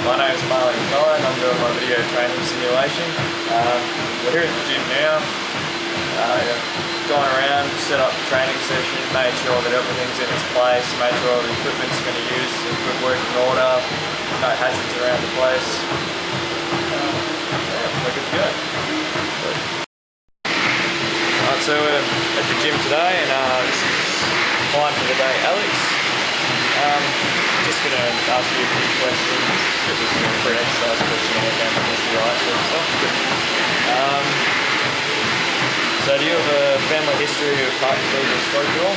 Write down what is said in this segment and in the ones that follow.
My name is McKie and I'm doing my video training simulation. We're here at the gym now. Gone around, set up the training session, made sure that everything's in its place, made sure all the equipment's going to use in good working order, no hazards around the place. We're good to go. Alright, so we're at the gym today and this is mine for the day, Alex. Just going to ask you a few questions. This is a pre-exercise questionnaire down to the right sort of stuff. So do you have a family history of heart failure or stroke at all?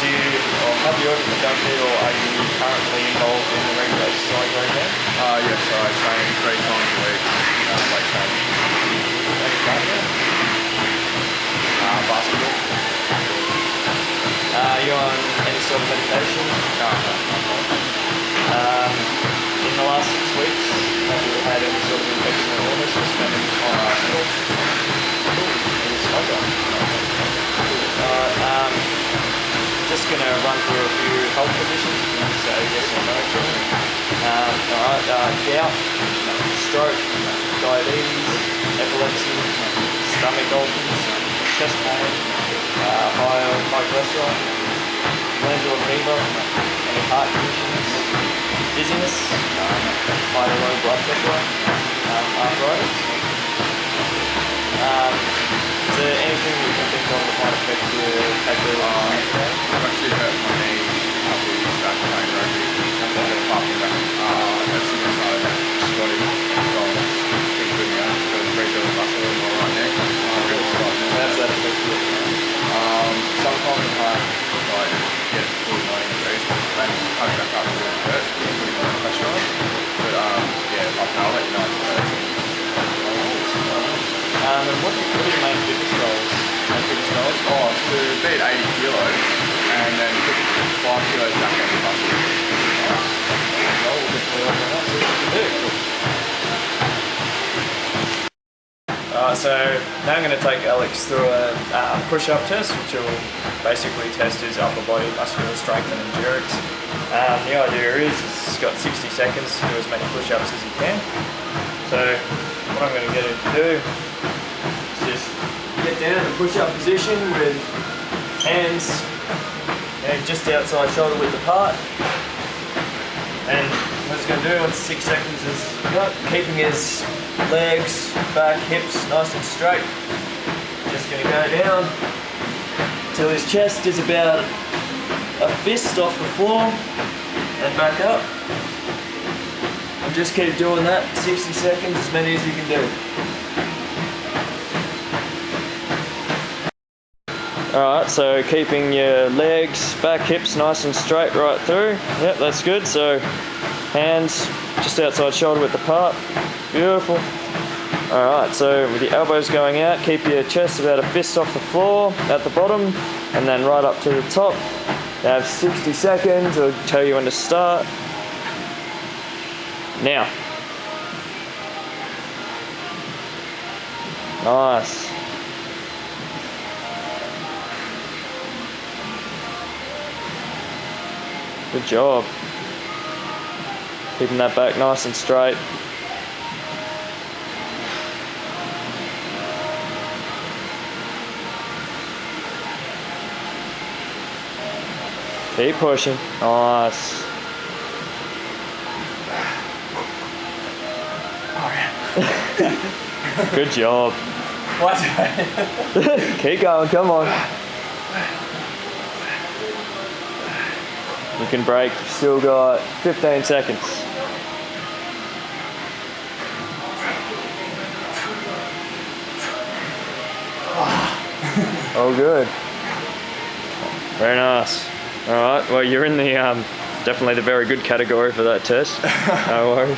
Do you, or have you ever conducted or are you currently involved in the regular exercise program? Yes, I train 3 times a week, weight training. Basketball. Are you on any sort of medication? No. In the last 6 weeks, have you had any sort of infection or illness or spent any time in hospital? Cool. Are you a smoker? Alright, just going to run through a few health conditions. You can say yes or no to them. Alright, gout, stroke, diabetes, epilepsy, stomach ulcers, chest pain, high cholesterol, glandular fever, any heart conditions, dizziness, high or low blood pressure, arthritis. Is there anything that you can think of that might affect your capability? I've actually hurt my knee a couple of years back playing rugby. Apart from that, that's the side of Scotty. Pretty good now. It's got a rebuild muscle in my right neck. How's that affect you? Sometimes it's hard to get it full 90 degrees, and coming back up really hurts, putting a lot of pressure on. But I'll let you know if it hurts. And what are your main fitness goals? To beat 80 kilos and then put 5 kilos back on the muscle. Well, we'll definitely work on that, see what we can do. So now I'm going to take Alex through a push-up test, which will basically test his upper body muscular strength and endurance. The idea is he's got 60 seconds to do as many push-ups as he can. So what I'm going to get him to do is just get down in the push-up position with hands just outside shoulder width apart. And what he's going to do once 6 seconds is keeping his legs, back, hips nice and straight. Just going to go down till his chest is about a fist off the floor and back up. And just keep doing that for 60 seconds, as many as you can do. Alright, so keeping your legs, back, hips nice and straight right through. Yep, that's good. So hands just outside shoulder width apart. Beautiful. Alright, so with your elbows going out, keep your chest about a fist off the floor at the bottom and then right up to the top. You have 60 seconds. I'll tell you when to start. Now. Nice. Good job. Keeping that back nice and straight. Keep pushing. Nice. Good job. What? Keep going, come on. You can break, you've still got 15 seconds. Oh, good. Very nice. Alright, well you're in the definitely the very good category for that test. No worries.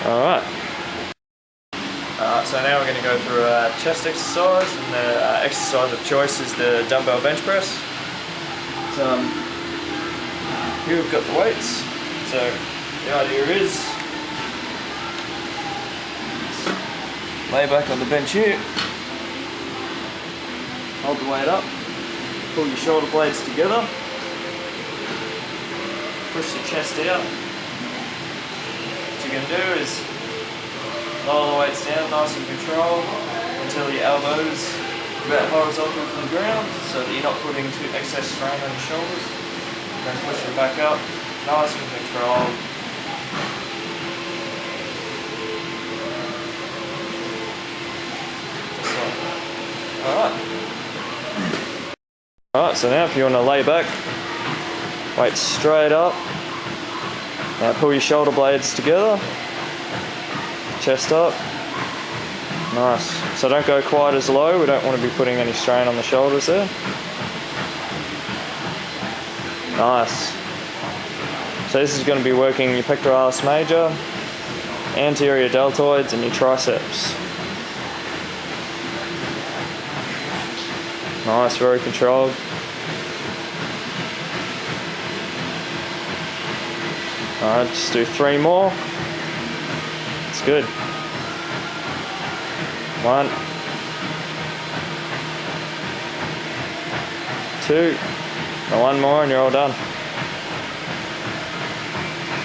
Alright. So now we're going to go through a chest exercise, and the exercise of choice is the dumbbell bench press. So here we've got the weights. So the idea is lay back on the bench here, hold the weight up, pull your shoulder blades together, push the chest out, you're going to do is lower the weights down nice and controlled until your elbows are about horizontal to the ground so that you're not putting too excess strain on your shoulders. Then push them back up, nice and controlled. Just like that. Alright, so now if you want to lay back, weight straight up. Now pull your shoulder blades together, chest up. Nice. So don't go quite as low, we don't want to be putting any strain on the shoulders there. Nice. So this is going to be working your pectoralis major, anterior deltoids and your triceps. Nice, very controlled. Alright, just do 3 more. It's good. 1, 2, and 1 more and you're all done.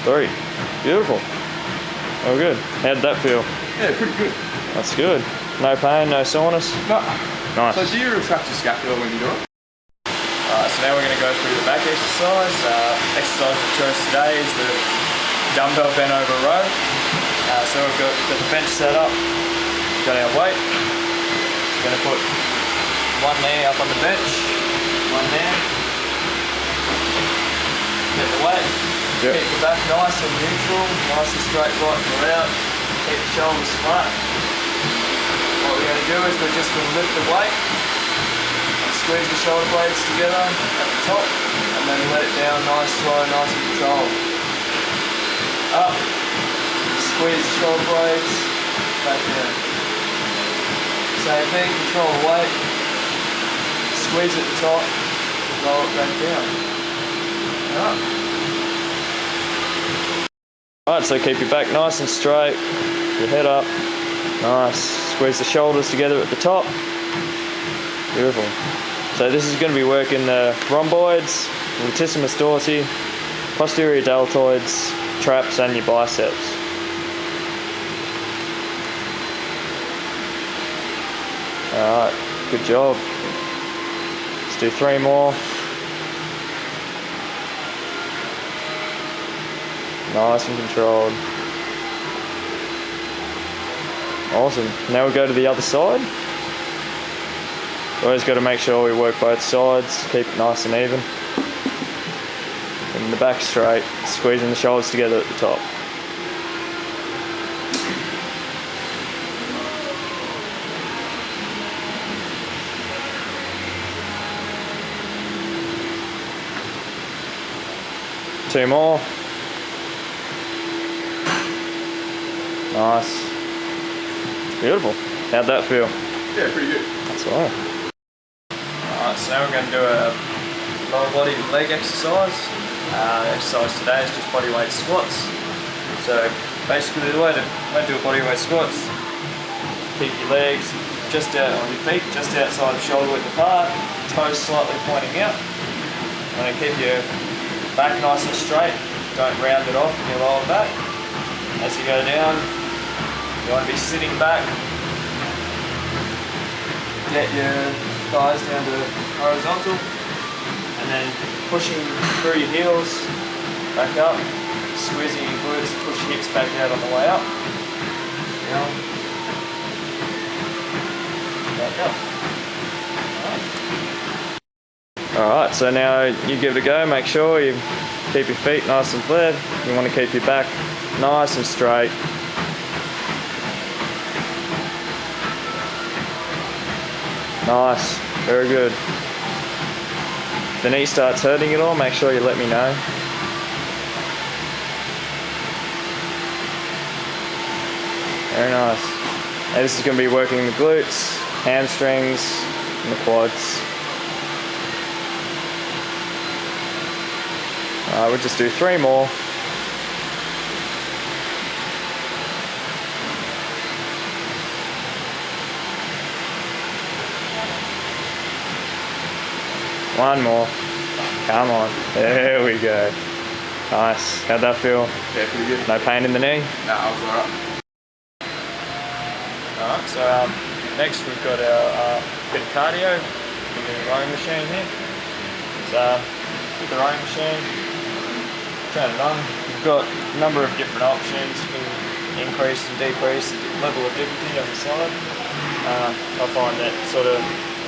3. Beautiful. All good. How did that feel? Yeah, pretty good. That's good. No pain, no soreness? No. Nice. So do you retract your scapula when you do it? So now we're going to go through the back exercise. Exercise we chose today is the dumbbell bent over row. So we've got the bench set up, we've got our weight. We're going to put one knee up on the bench, one there. Get the weight. Yep. Keep the back nice and neutral, nice and straight right and throughout. Keep the shoulders flat. What we're going to do is we're just going to lift the weight. Squeeze the shoulder blades together at the top and then let it down nice, slow, nice and controlled. Up, squeeze the shoulder blades, back down. Same thing, control the weight, squeeze at the top, roll it back down. Up. Alright, so keep your back nice and straight, your head up, nice. Squeeze the shoulders together at the top. Beautiful. So this is going to be working the rhomboids, latissimus dorsi, posterior deltoids, traps and your biceps. Alright, good job. Let's do 3 more. Nice and controlled. Awesome. Now we'll go to the other side. Always got to make sure we work both sides, keep it nice and even. And the back straight, squeezing the shoulders together at the top. Two more. Nice. Beautiful. How'd that feel? Yeah, pretty good. That's all right. Alright, so now we're going to do a lower body leg exercise. The exercise today is just body weight squats. So basically the way to do a body weight squats, keep your legs just out on your feet, just outside of shoulder width apart, toes slightly pointing out. And then keep your back nice and straight, don't round it off in your lower back. As you go down, you want to be sitting back, get your thighs down to horizontal, and then pushing through your heels, back up, squeezing your glutes, push your hips back out on the way up, down, back up. Alright, so now you give it a go, make sure you keep your feet nice and flat, you want to keep your back nice and straight. Nice, very good. If the knee starts hurting at all, make sure you let me know. Very nice. Now this is going to be working the glutes, hamstrings, and the quads. We'll just do 3 more. One more. Come on. There we go. Nice. How'd that feel? Yeah, pretty good. No pain in the knee? Nah, I was alright. Alright, so next we've got our bit of cardio with the rowing machine here. So with the rowing machine, turn it on. You've got a number of different options. You can increase and decrease the level of difficulty on the side. I find that sort of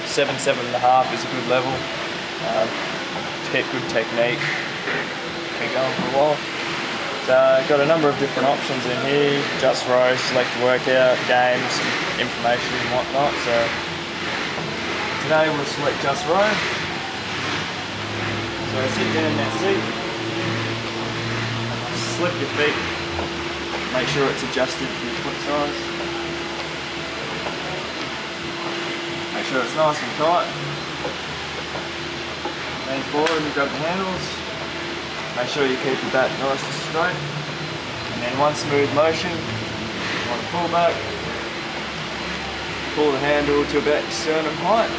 7, 7.5 is a good level to get good technique. Keep going for a while. So I've got a number of different options in here. Just row, select workout, games, information and whatnot. So today we'll select just row. So sit down in that seat. Slip your feet. Make sure it's adjusted for your foot size. Make sure it's nice and tight. Lean forward and grab the handles. Make sure you keep your back nice and straight. And then one smooth motion. You want to pull back. Pull the handle to about your sternum height.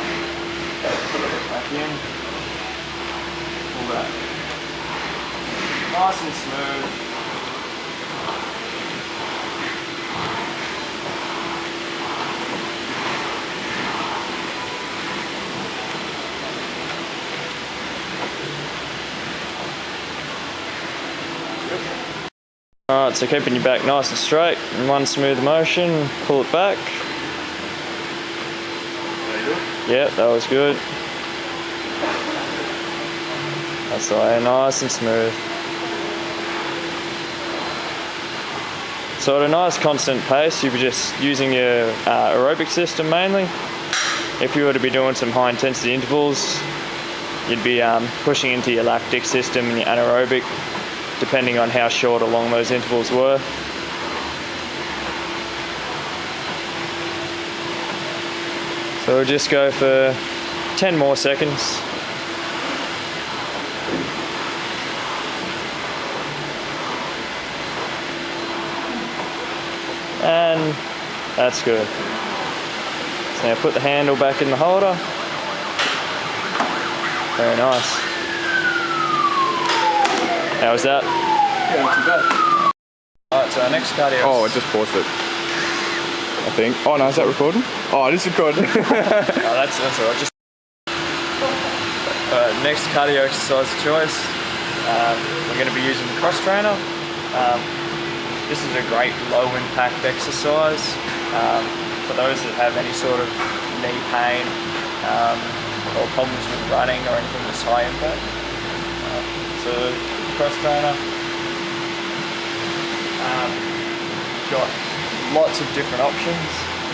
Back in. Pull back. Nice and smooth. Alright, so keeping your back nice and straight in one smooth motion, pull it back. Yep, that was good. That's the way, nice and smooth. So at a nice constant pace, you'll be just using your aerobic system mainly. If you were to be doing some high intensity intervals, you'd be pushing into your lactic system and your anaerobic, depending on how short or long those intervals were. So we'll just go for 10 more seconds. And that's good. So now put the handle back in the holder. Very nice. How was that? Yeah, not too bad. Alright, so our next cardio. Oh, I just paused it. I think. Oh no, is that recording? Oh, it is recording. Oh, that's alright. Just next cardio exercise of choice. We're going to be using the cross trainer. This is a great low impact exercise for those that have any sort of knee pain or problems with running or anything that's high impact. So cross trainer. Got lots of different options.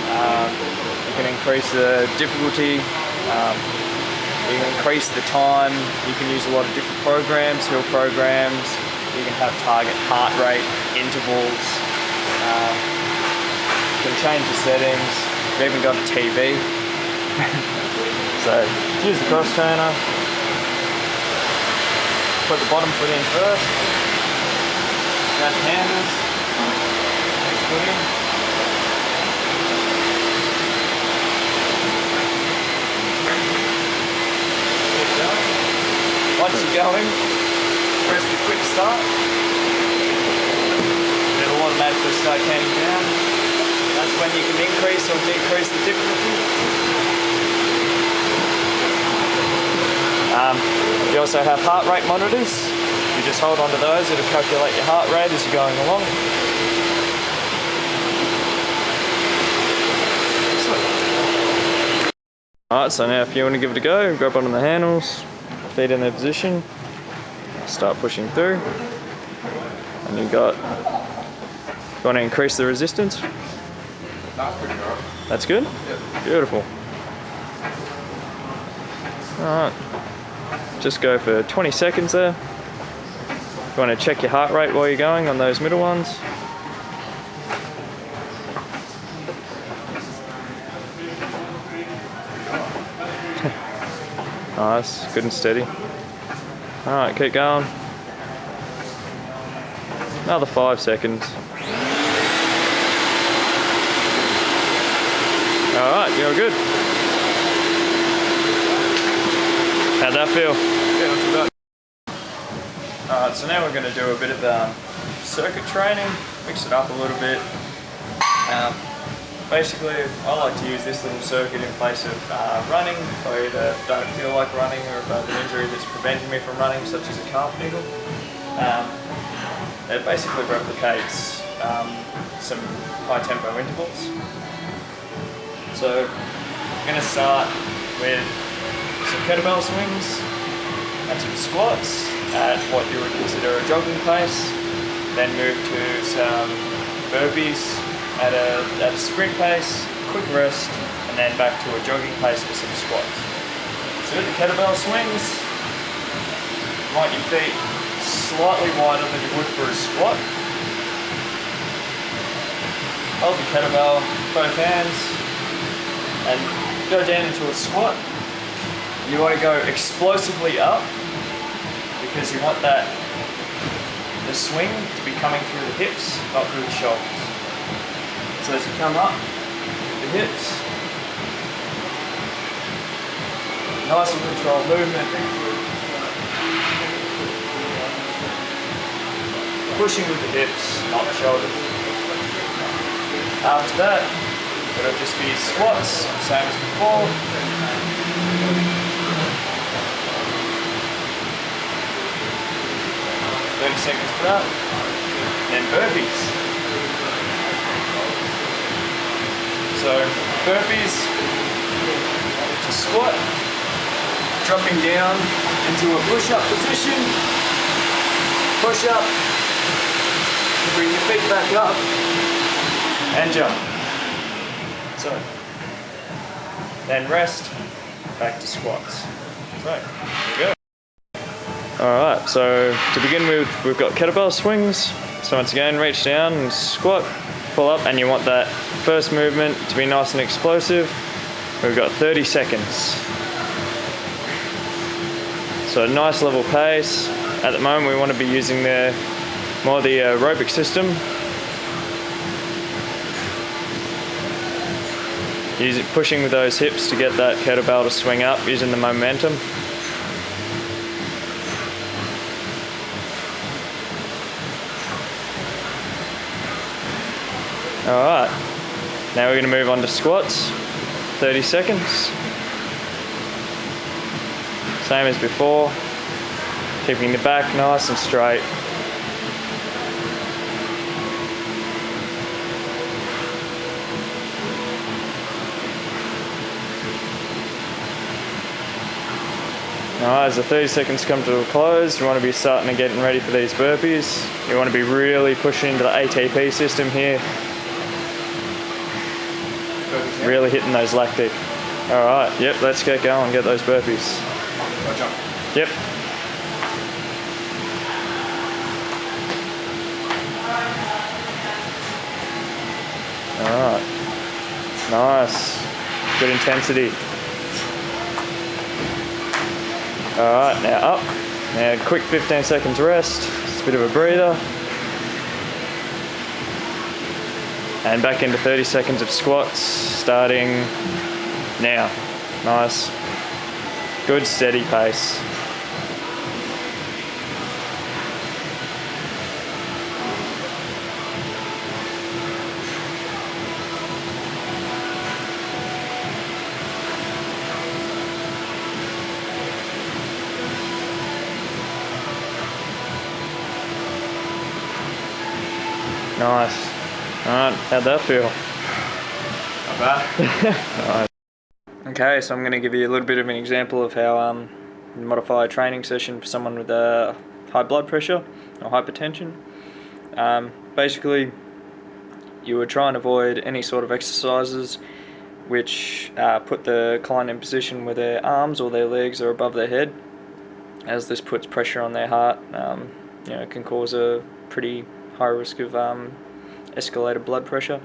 You can increase the difficulty, you can increase the time, you can use a lot of different programs, hill programs, you can have target heart rate, intervals, you can change the settings, we've even got a TV. So use the cross trainer. Put the bottom foot in first. Grab the handles. Next foot in. Keep going. Once you're going, press the quick start. It'll automatically start counting down. That's when you can increase or decrease the difficulty. You also have heart rate monitors. You just hold on to those, it'll calculate your heart rate as you're going along. Alright, so now if you want to give it a go, grab onto the handles, feet in their position, start pushing through, and you want to increase the resistance. That's pretty good. That's good? Yep. Beautiful. Alright, just go for 20 seconds there. You want to check your heart rate while you're going on those middle ones. Nice, good and steady. Alright, keep going. Another 5 seconds. Alright, you're good. How'd that feel? Yeah, not too bad. Alright, so now we're going to do a bit of circuit training, mix it up a little bit. Basically, I like to use this little circuit in place of running if I either don't feel like running or if I have an injury that's preventing me from running, such as a calf niggle. It basically replicates some high tempo intervals. So I'm going to start with some kettlebell swings and some squats at what you would consider a jogging pace, then move to some burpees at a sprint pace, quick rest, and then back to a jogging pace for some squats. So with the kettlebell swings, you want your feet slightly wider than you would for a squat. Hold the kettlebell, both hands, and go down into a squat. You want to go explosively up because you want the swing to be coming through the hips, not through the shoulders. So as you come up the hips, nice and controlled movement. Pushing with the hips, not the shoulders. After that, it'll just be squats, same as before. 30 seconds for that. Then burpees. So burpees to squat, dropping down into a push-up position. Push up, bring your feet back up, and jump. So, then rest, back to squats. So, there we go. Alright, so to begin with, we've got kettlebell swings. So once again, reach down and squat, pull up, and you want that first movement to be nice and explosive. We've got 30 seconds. So a nice level pace. At the moment, we want to be using more the aerobic system. Pushing with those hips to get that kettlebell to swing up, using the momentum. Alright, now we're going to move on to squats, 30 seconds. Same as before, keeping the back nice and straight. Alright, as the 30 seconds come to a close, you want to be starting to getting ready for these burpees. You want to be really pushing into the ATP system here. Really hitting those lactic. Alright, yep, let's get going, get those burpees. Yep. Alright. Nice. Good intensity. Alright, now up. Now quick 15 seconds rest. Just a bit of a breather. And back into 30 seconds of squats, starting now. Nice. Good steady pace. Nice. Alright, how'd that feel? Not bad. Nice. Okay, so I'm going to give you a little bit of an example of how modify a training session for someone with high blood pressure or hypertension. Basically, you would try and avoid any sort of exercises which put the client in position where their arms or their legs are above their head, as this puts pressure on their heart. It can cause a pretty high risk of escalated blood pressure.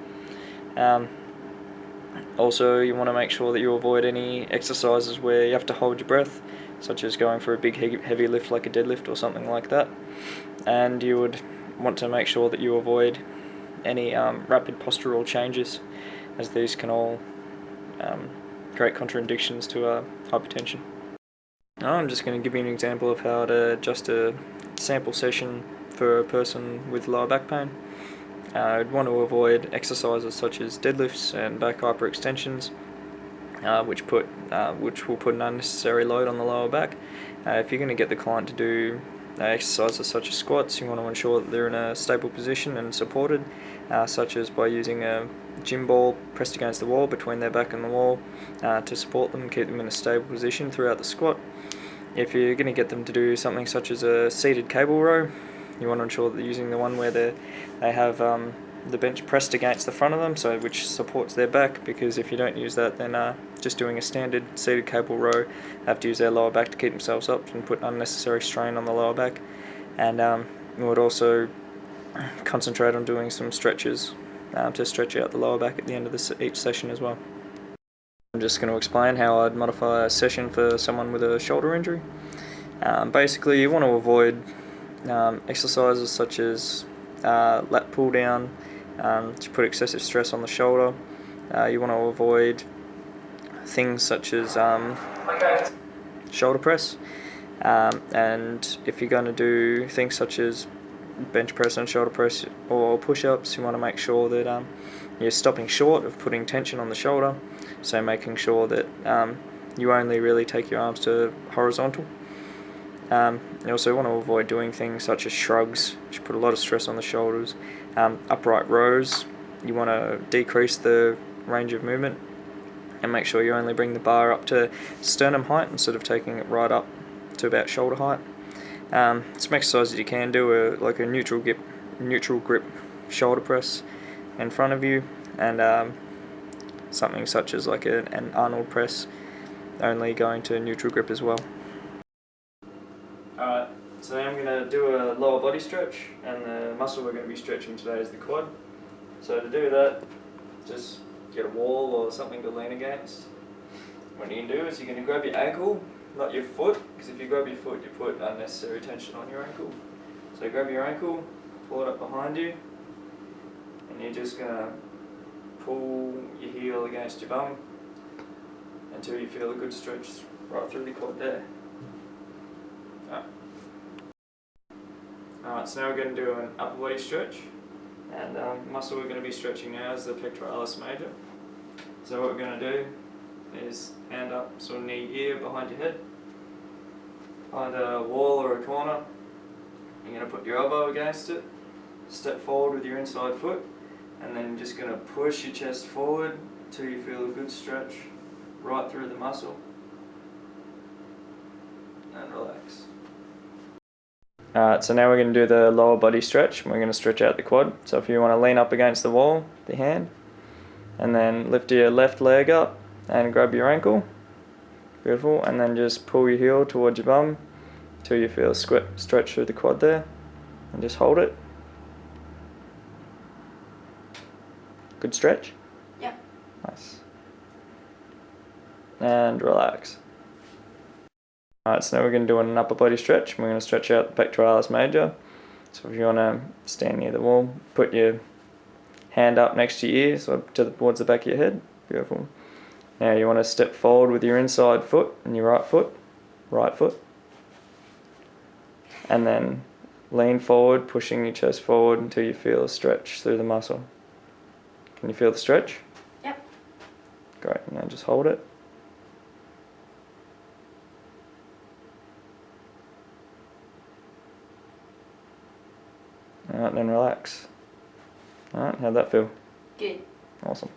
Also, you want to make sure that you avoid any exercises where you have to hold your breath, such as going for a big heavy lift like a deadlift or something like that. And you would want to make sure that you avoid any rapid postural changes, as these can all create contradictions to hypertension. Now I'm just going to give you an example of how to adjust a sample session for a person with lower back pain. I'd want to avoid exercises such as deadlifts and back hyperextensions, which will put an unnecessary load on the lower back. If you're going to get the client to do exercises such as squats, you want to ensure that they're in a stable position and supported, such as by using a gym ball pressed against the wall between their back and the wall to support them and keep them in a stable position throughout the squat. If you're going to get them to do something such as a seated cable row, you want to ensure that they're using the one where they have the bench pressed against the front of them, so which supports their back, because if you don't use that, then just doing a standard seated cable row, have to use their lower back to keep themselves up and put unnecessary strain on the lower back. And we would also concentrate on doing some stretches to stretch out the lower back at the end of each session as well. I'm just going to explain how I'd modify a session for someone with a shoulder injury. Basically, you want to avoid exercises such as lat pull down to put excessive stress on the shoulder. You want to avoid things such as shoulder press, and if you're going to do things such as bench press and shoulder press or push-ups, you want to make sure that you're stopping short of putting tension on the shoulder, so making sure that you only really take your arms to horizontal. You also want to avoid doing things such as shrugs, which put a lot of stress on the shoulders. Upright rows, you want to decrease the range of movement and make sure you only bring the bar up to sternum height instead of taking it right up to about shoulder height. Some exercises you can do are like a neutral grip shoulder press in front of you, and something such as like an Arnold press, only going to neutral grip as well. Alright, so now I'm going to do a lower body stretch, and the muscle we're going to be stretching today is the quad. So to do that, just get a wall or something to lean against. What you can do is you're going to grab your ankle, not your foot, because if you grab your foot you put unnecessary tension on your ankle. So grab your ankle, pull it up behind you, and you're just going to pull your heel against your bum until you feel a good stretch right through the quad there. Alright, so now we're going to do an upper body stretch, and the muscle we're going to be stretching now is the pectoralis major. So what we're going to do is hand up sort of knee ear behind your head, find a wall or a corner, you're going to put your elbow against it, step forward with your inside foot, and then you're just going to push your chest forward until you feel a good stretch right through the muscle, and relax. Alright, so now we're going to do the lower body stretch, and we're going to stretch out the quad. So if you want to lean up against the wall, the hand, and then lift your left leg up and grab your ankle, beautiful, and then just pull your heel towards your bum until you feel a stretch through the quad there, and just hold it. Good stretch? Yep. Nice. And relax. Alright, so now we're going to do an upper body stretch, and we're going to stretch out the pectoralis major. So if you want to stand near the wall, put your hand up next to your ear, so towards the back of your head. Beautiful. Now you want to step forward with your inside foot and your right foot. And then lean forward, pushing your chest forward until you feel a stretch through the muscle. Can you feel the stretch? Yep. Great, now just hold it. Alright, then relax. Alright, how'd that feel? Good. Awesome.